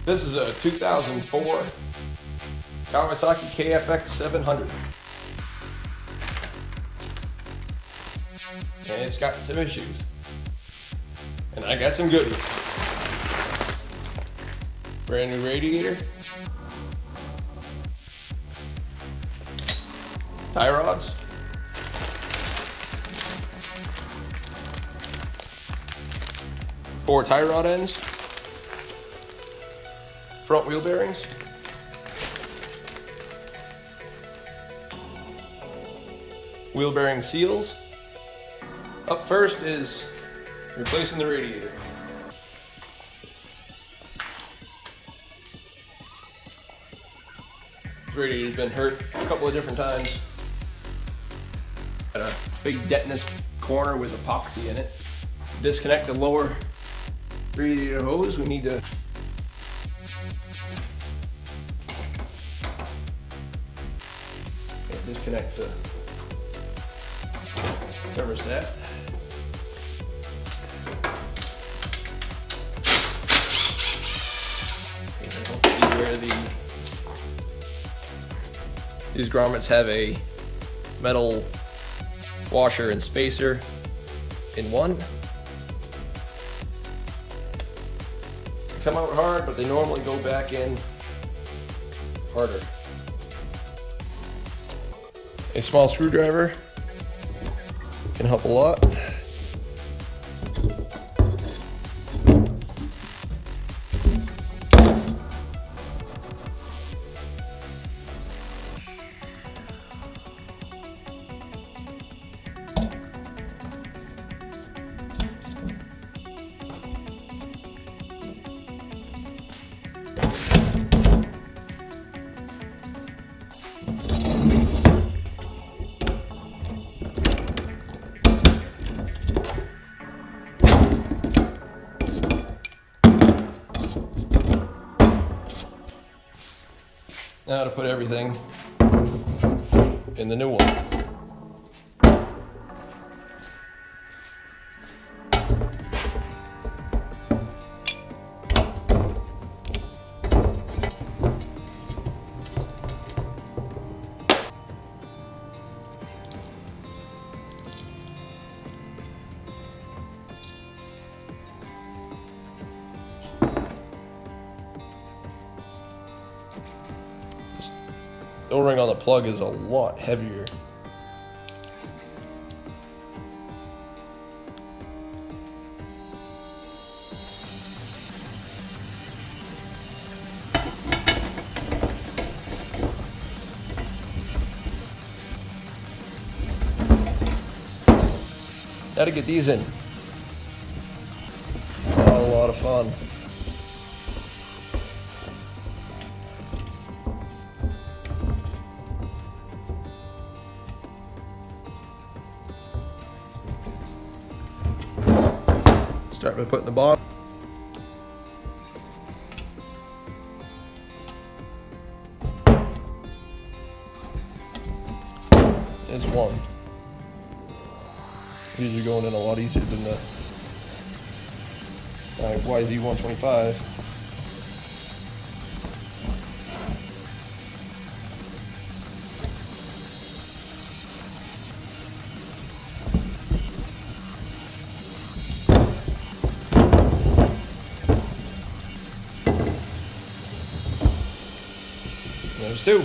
This is a 2004 Kawasaki KFX 700. And it's got some issues. And I got some goodies. Brand new radiator. Tie rods. Four tie rod ends. Front wheel bearings. Wheel bearing seals. Up first is replacing the radiator. This radiator's been hurt a couple of different times. Got a big dent in this corner with epoxy in it. Disconnect the lower radiator hose. We need to disconnect the thermostat. See where these grommets have a metal washer and spacer in one. They come out hard, but they normally go back in harder. A small screwdriver can help a lot. Now to put everything in the new one. The O-ring on the plug is a lot heavier. Now to get these in. A lot of fun. Start by putting the bottom. There's one. These are going in a lot easier than the YZ 125. There's two.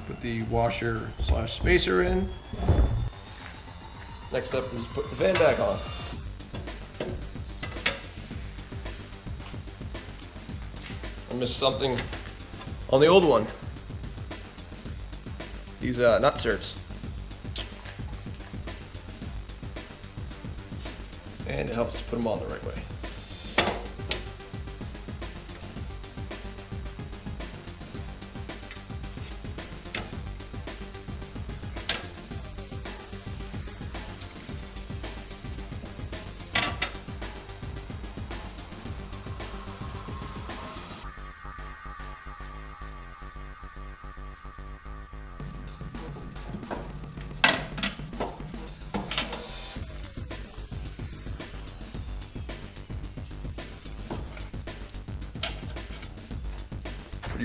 Put the washer / spacer in. Next up is put the fan back on. I missed something on the old one. These nut certs. And it helps put them on the right way.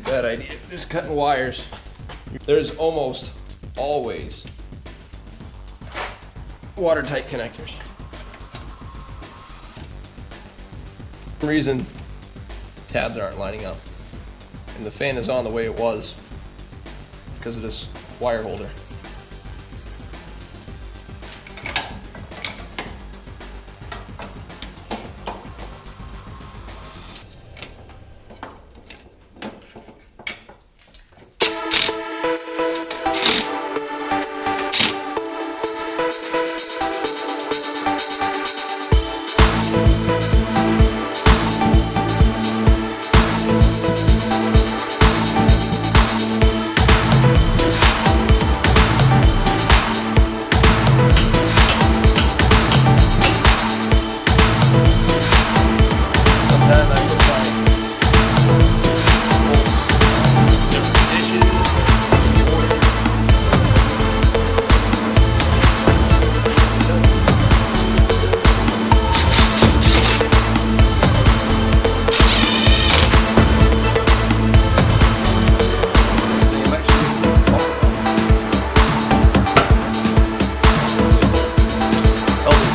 pretty bad idea, just cutting wires. There's almost always watertight connectors. For some reason, tabs aren't lining up. And the fan is on the way it was because of this wire holder.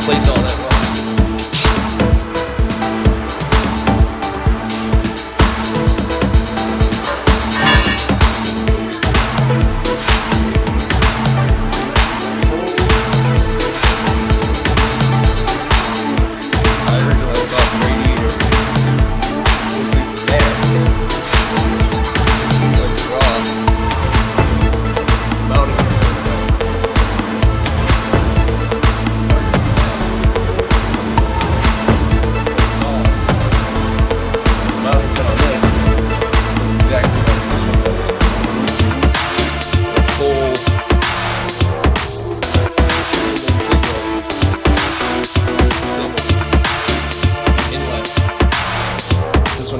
Place all that wrong. I originally thought the radiator was there. Like raw mounting.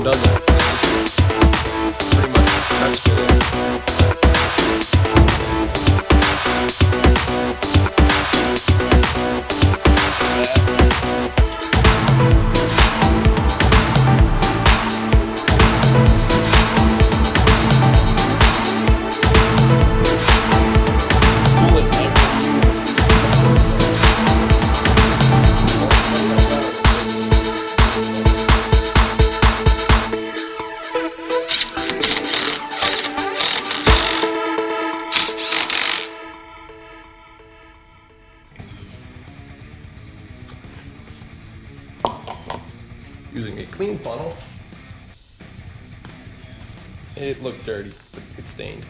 Doesn't. It's pretty much pressed for there. Using a clean funnel. It looked dirty, but it's stained.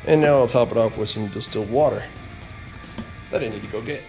And now I'll top it off with some distilled water that I need to go get.